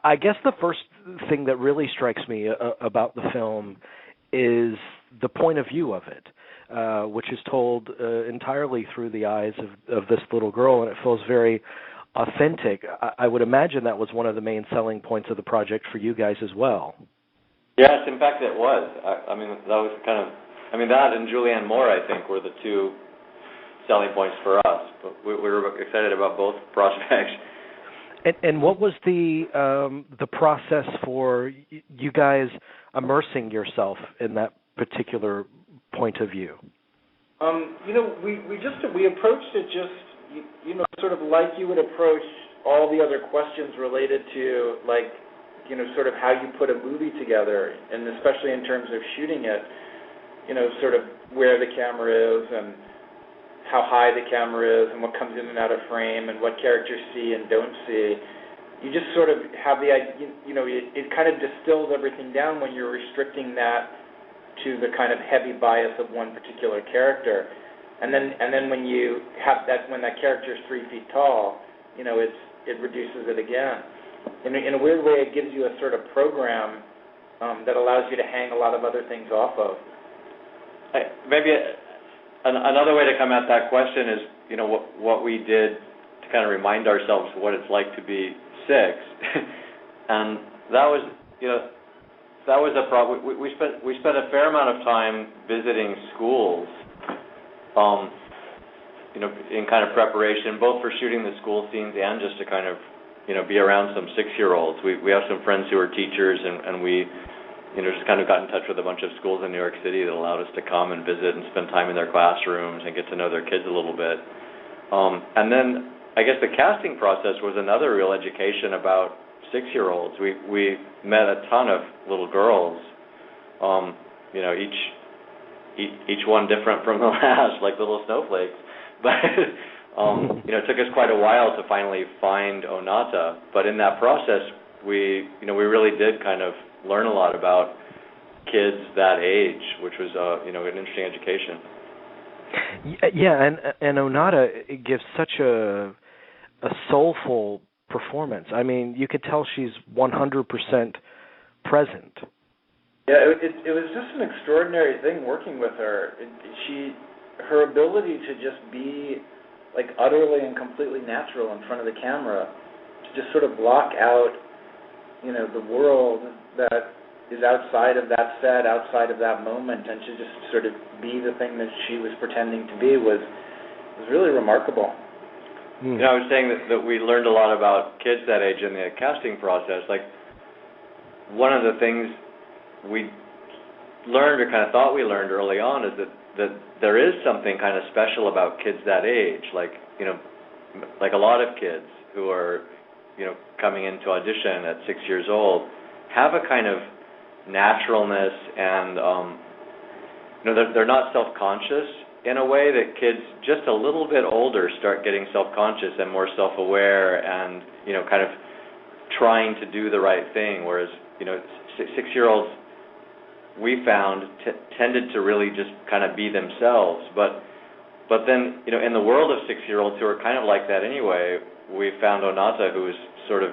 I guess the first thing that really strikes me about the film is the point of view of it, which is told entirely through the eyes of this little girl, and it feels very authentic. I would imagine that was one of the main selling points of the project for you guys as well. Yes, in fact it was. I mean, that was that and Julianne Moore, I think, were the two selling points for us. But we were excited about both prospects. And what was the process for you guys immersing yourself in that particular point of view? We approached it just sort of like you would approach all the other questions related to sort of how you put a movie together, and especially in terms of shooting it, sort of where the camera is and how high the camera is and what comes in and out of frame and what characters see and don't see. You just sort of have the idea, it kind of distills everything down when you're restricting that to the kind of heavy bias of one particular character. And then when you have that, when that character is 3 feet tall, it reduces it again. In a weird way, it gives you a sort of program that allows you to hang a lot of other things off of. Maybe another way to come at that question is, what we did to kind of remind ourselves what it's like to be 6, and that was a problem. We spent a fair amount of time visiting schools, in kind of preparation, both for shooting the school scenes and just to kind of, be around some 6-year-olds. We have some friends who are teachers, and we, just kind of got in touch with a bunch of schools in New York City that allowed us to come and visit and spend time in their classrooms and get to know their kids a little bit. And then I guess the casting process was another real education about 6-year-olds. We met a ton of little girls, each one different from the last, like little snowflakes. But it took us quite a while to finally find Onata. But in that process, we really did kind of learn a lot about kids that age, which was an interesting education. Yeah, and Onata gives such a soulful performance. I mean, you could tell she's 100% present. Yeah, it was just an extraordinary thing working with her. Her ability to just be utterly and completely natural in front of the camera, to just sort of block out, the world that is outside of that set, outside of that moment, and to just sort of be the thing that she was pretending to be was really remarkable. I was saying that we learned a lot about kids that age in the casting process. One of the things we learned, or kind of thought we learned early on, is that there is something kind of special about kids that age. Like a lot of kids who are, coming into audition at 6 years old have a kind of naturalness, and they're not self-conscious in a way that kids just a little bit older start getting self-conscious and more self-aware and kind of trying to do the right thing, whereas 6-year-olds we found tended to really just kind of be themselves, but then in the world of 6-year-olds who are kind of like that anyway, we found Onata, who is sort of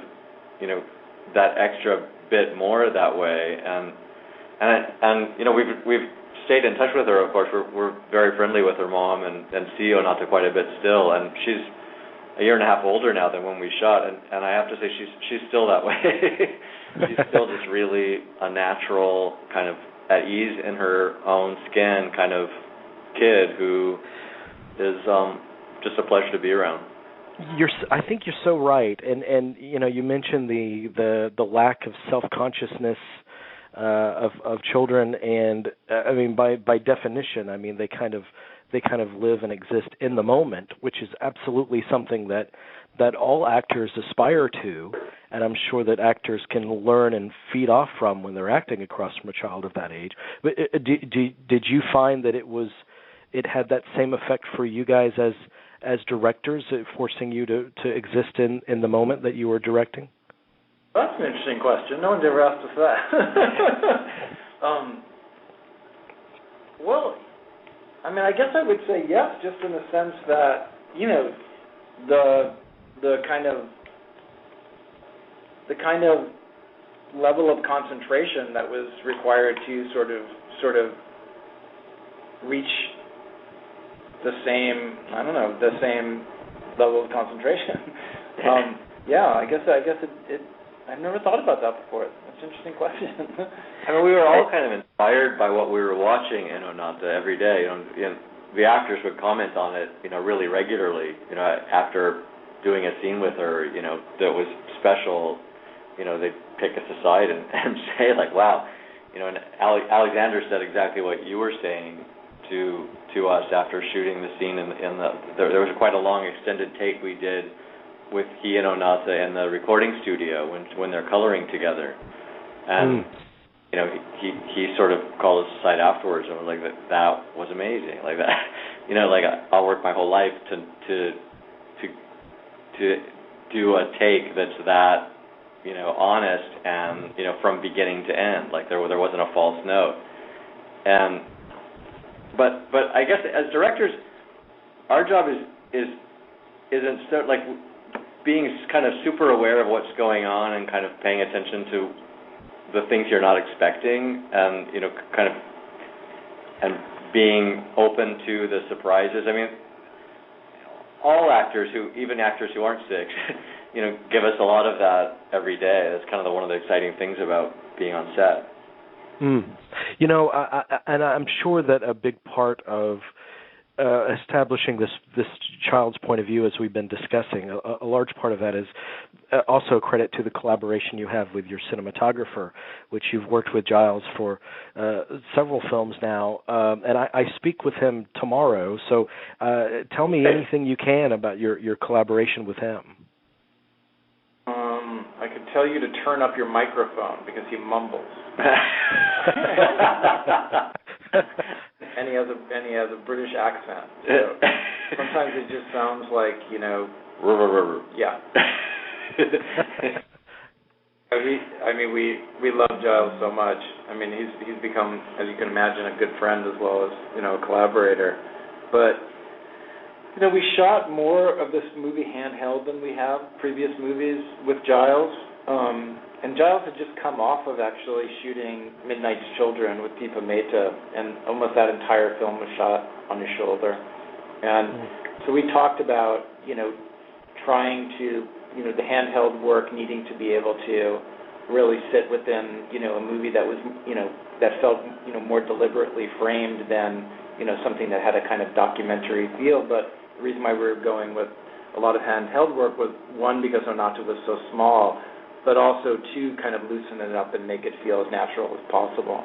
that extra bit more that way, and we've stayed in touch with her. Of course, we're very friendly with her mom and see Onata quite a bit still, and she's a year and a half older now than when we shot, and I have to say she's still that way. She's still just really a natural, kind of at ease in her own skin kind of kid who is just a pleasure to be around. I think you're so right, and you mentioned the lack of self-consciousness of children, and I mean by definition, I mean they kind of live and exist in the moment, which is absolutely something that all actors aspire to, and I'm sure that actors can learn and feed off from when they're acting across from a child of that age. But did you find that it had that same effect for you guys as directors, forcing you to exist in the moment that you were directing? That's an interesting question. No one's ever asked us that. Well, I mean, I guess I would say yes, just in the sense that, the kind of the kind of level of concentration that was required to sort of reach the same level of concentration. I guess it I've never thought about that before. That's an interesting question. I mean, we were all kind of inspired by what we were watching in Onanta every day. The actors would comment on it, really regularly. After doing a scene with her, that was special, they'd pick us aside and say, like, wow, and Alexander said exactly what you were saying to us after shooting the scene there was quite a long extended take we did with he and Onata in the recording studio when they're coloring together, and he sort of called us aside afterwards and was like, that was amazing, like that, like I'll work my whole life to do a take that's that honest and from beginning to end, like there wasn't a false note, but I guess as directors, our job isn't so like being kind of super aware of what's going on and kind of paying attention to the things you're not expecting, and kind of and being open to the surprises. I mean, all actors even actors who aren't sick, give us a lot of that every day. That's kind of one of the exciting things about being on set. And I'm sure that a big part of establishing this child's point of view, as we've been discussing, a large part of that is also a credit to the collaboration you have with your cinematographer, which you've worked with Giles for several films now, and I speak with him tomorrow, so tell me anything you can about your collaboration with him. I could tell you to turn up your microphone because he mumbles. And he has a British accent. So sometimes it just sounds like, yeah. We love Giles so much. I mean, he's become, as you can imagine, a good friend as well as, a collaborator. But, we shot more of this movie handheld than we have previous movies with Giles. And Giles had just come off of actually shooting Midnight's Children with Deepa Mehta, and almost that entire film was shot on his shoulder. And so we talked about, trying to, the handheld work needing to be able to really sit within, a movie that was, that felt, more deliberately framed than, something that had a kind of documentary feel. But the reason why we were going with a lot of handheld work was, one, because Onata was so small, but also, two, kind of loosen it up and make it feel as natural as possible.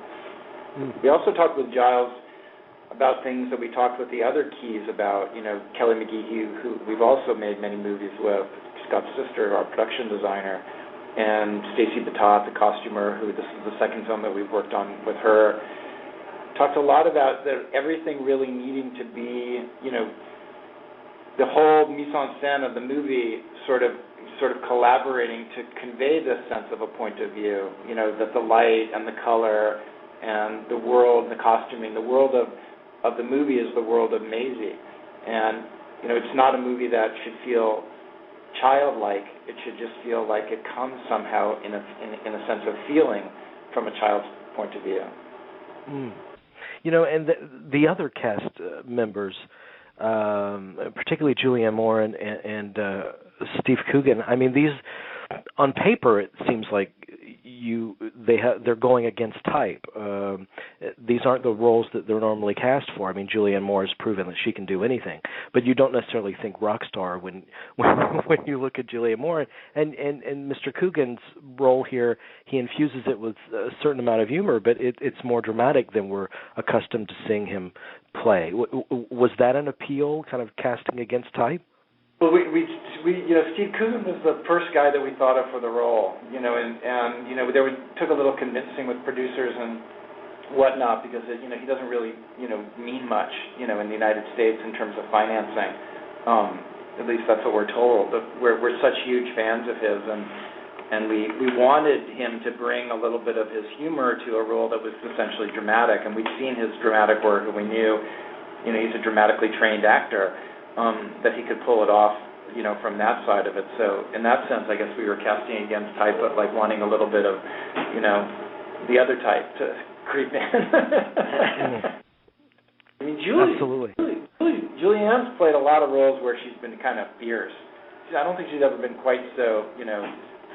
We also talked with Giles about things that we talked with the other keys about, Kelly McGehee, who we've also made many movies with, Scott's sister, our production designer, and Stacey Batat, the costumer, who this is the second film that we've worked on with her. Talked a lot about everything really needing to be, the whole mise-en-scène of the movie sort of collaborating to convey this sense of a point of view, that the light and the color and the world, the costuming, the world of the movie is the world of Maisie. And, it's not a movie that should feel childlike. It should just feel like it comes somehow in a sense of feeling from a child's point of view. And the other cast members, particularly Julianne Moore and Steve Coogan. I mean, these on paper it seems like they're going against type. These aren't the roles that they're normally cast for. I mean, Julianne Moore has proven that she can do anything, but you don't necessarily think rock star when you look at Julianne Moore. And Mr. Coogan's role here, he infuses it with a certain amount of humor, but it's more dramatic than we're accustomed to seeing him play. Was that an appeal, kind of casting against type? Well, we Steve Coogan was the first guy that we thought of for the role, and took a little convincing with producers and whatnot because he doesn't really mean much in the United States in terms of financing. At least that's what we're told. But we're such huge fans of his, and we wanted him to bring a little bit of his humor to a role that was essentially dramatic, and we'd seen his dramatic work, and we knew he's a dramatically trained actor. That he could pull it off from that side of it. So in that sense, I guess we were casting against type, but like wanting a little bit of, the other type to creep in. I mean, Julianne's played a lot of roles where she's been kind of fierce. I don't think she's ever been quite so,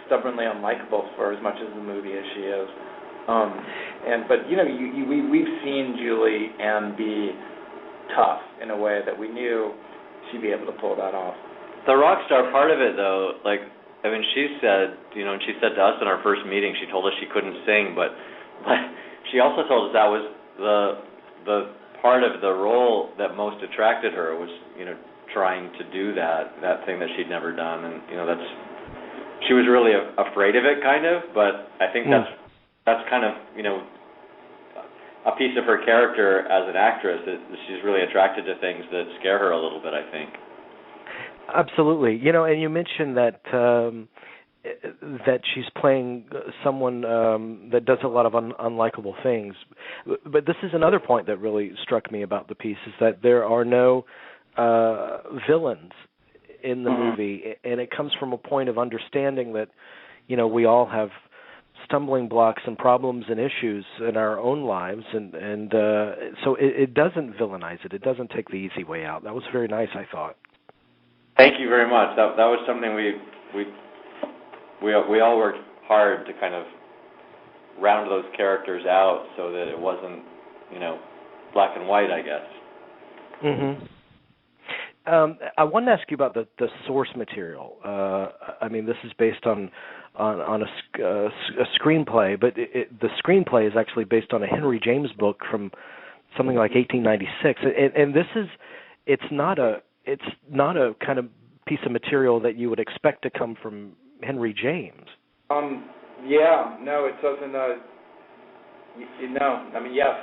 stubbornly unlikable for as much as the movie as she is. But we've seen Julianne be tough in a way that we knew she'd be able to pull that off. The rock star part of it, though, she said, and she said to us in our first meeting, she told us she couldn't sing, but she also told us that was the part of the role that most attracted her was, trying to do that thing that she'd never done, and she was really afraid of it, kind of. But I think that's kind of a piece of her character as an actress, that she's really attracted to things that scare her a little bit, I think. Absolutely. And you mentioned that that she's playing someone that does a lot of unlikable things. But this is another point that really struck me about the piece, is that there are no villains in the movie, and it comes from a point of understanding that, we all have stumbling blocks and problems and issues in our own lives, and so it doesn't villainize it. It doesn't take the easy way out. That was very nice, I thought. Thank you very much. That was something we all worked hard to kind of round those characters out so that it wasn't, black and white, I guess. Mm-hmm. I wanted to ask you about the source material. This is based on a screenplay, but the screenplay is actually based on a Henry James book from something like 1896, and it's not a kind of piece of material that you would expect to come from Henry James. No, it doesn't. Yes.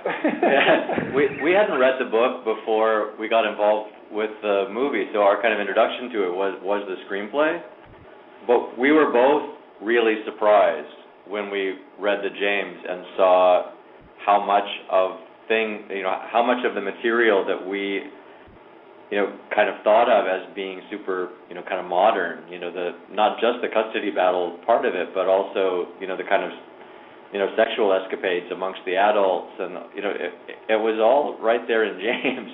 We hadn't read the book before we got involved with the movie, so our kind of introduction to it was the screenplay. But we were both really surprised when we read the James and saw how much of the material that we kind of thought of as being super, kind of modern, not just the custody battle part of it, but also, the kind of, sexual escapades amongst the adults, and, it was all right there in James.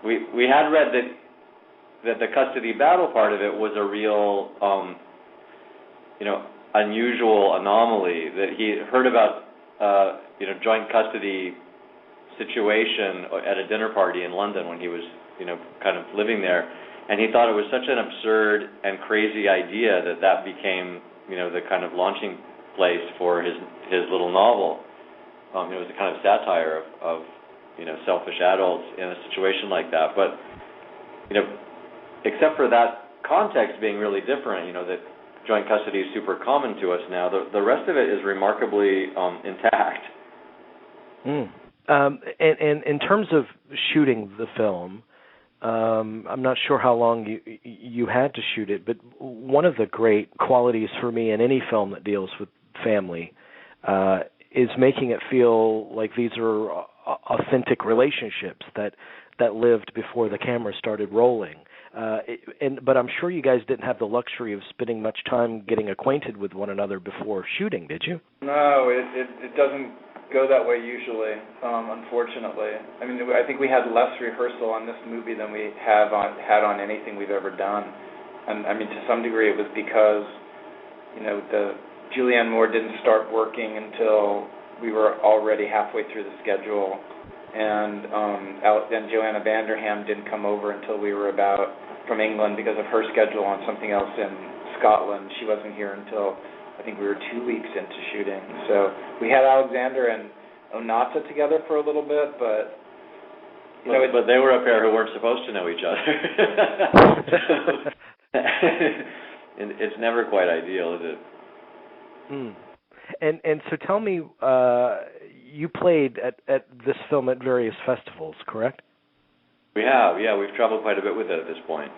We had read that the custody battle part of it was a real, unusual anomaly, that he heard about, joint custody situation at a dinner party in London when he was, kind of living there, and he thought it was such an absurd and crazy idea that became, the kind of launching place for his little novel. It was a kind of satire of selfish adults in a situation like that. But, except for that context being really different, that joint custody is super common to us now, the rest of it is remarkably intact. And in terms of shooting the film, I'm not sure how long you had to shoot it, but one of the great qualities for me in any film that deals with family is making it feel like these are authentic relationships that lived before the camera started rolling. But I'm sure you guys didn't have the luxury of spending much time getting acquainted with one another before shooting, did you? No, it doesn't go that way usually, unfortunately. I think we had less rehearsal on this movie than we had on anything we've ever done. And to some degree it was because, Julianne Moore didn't start working until we were already halfway through the schedule, and Joanna Vanderham didn't come over until we were from England because of her schedule on something else in Scotland. She wasn't here until I think we were 2 weeks into shooting. So we had Alexander and Onata together for a little bit, but but they were a pair who weren't supposed to know each other. It's never quite ideal, is it? And so tell me, you played at this film at various festivals, correct? We have, yeah. We've traveled quite a bit with it at this point.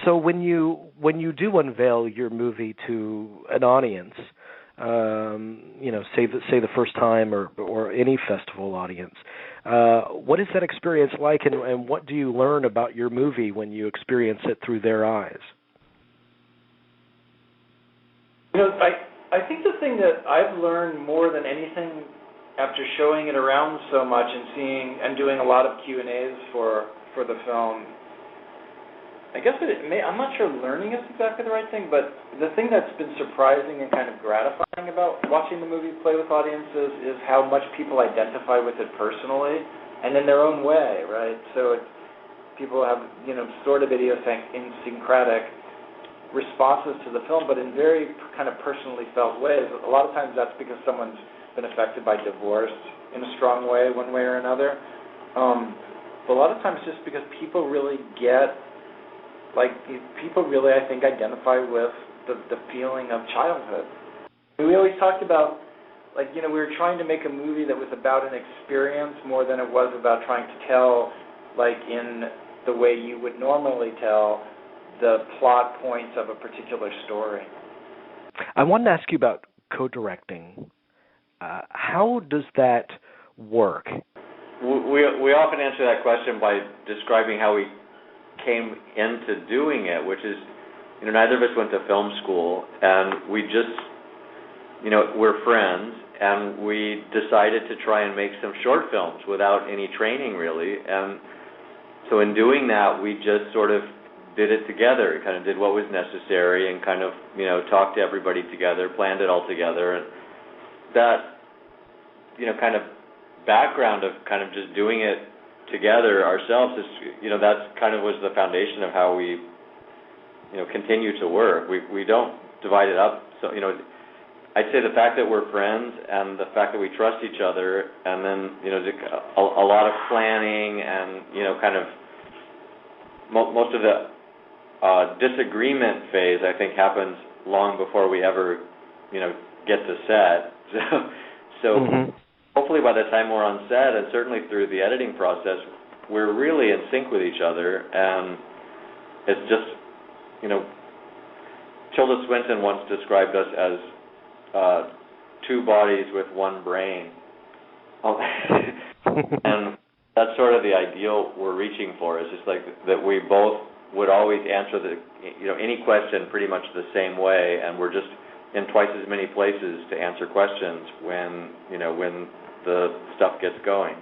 So when you do unveil your movie to an audience, say the first time or any festival audience, What is that experience like, and what do you learn about your movie when you experience it through their eyes? I think the thing that I've learned more than anything after showing it around so much and seeing and doing a lot of Q&As for the film, I guess I'm not sure learning is exactly the right thing, but the thing that's been surprising and kind of gratifying about watching the movie play with audiences is how much people identify with it personally and in their own way, right? So people have, sort of idiosyncratic responses to the film, but in very kind of personally felt ways. A lot of times that's because someone's been affected by divorce in a strong way, one way or another. But a lot of times just because people really I think, identify with the feeling of childhood. We always talked about, we were trying to make a movie that was about an experience more than it was about trying to tell, in the way you would normally tell the plot points of a particular story. I wanted to ask you about co-directing. How does that work? We often answer that question by describing how we came into doing it, which is, neither of us went to film school, and we just, we're friends, and we decided to try and make some short films without any training, really. And so in doing that, we just sort of did it together, kind of did what was necessary, and kind of, talked to everybody together, planned it all together. And that, kind of background of kind of just doing it together ourselves is, that's kind of was the foundation of how we, continue to work. We don't divide it up. So, I'd say the fact that we're friends and the fact that we trust each other, and then, a lot of planning and, kind of most of the disagreement phase, I think, happens long before we ever, get to set. So hopefully by the time we're on set, and certainly through the editing process, we're really in sync with each other, and it's just, Tilda Swinton once described us as two bodies with one brain. And that's sort of the ideal we're reaching for, is just that we both would always answer any question pretty much the same way, and we're just in twice as many places to answer questions when the stuff gets going.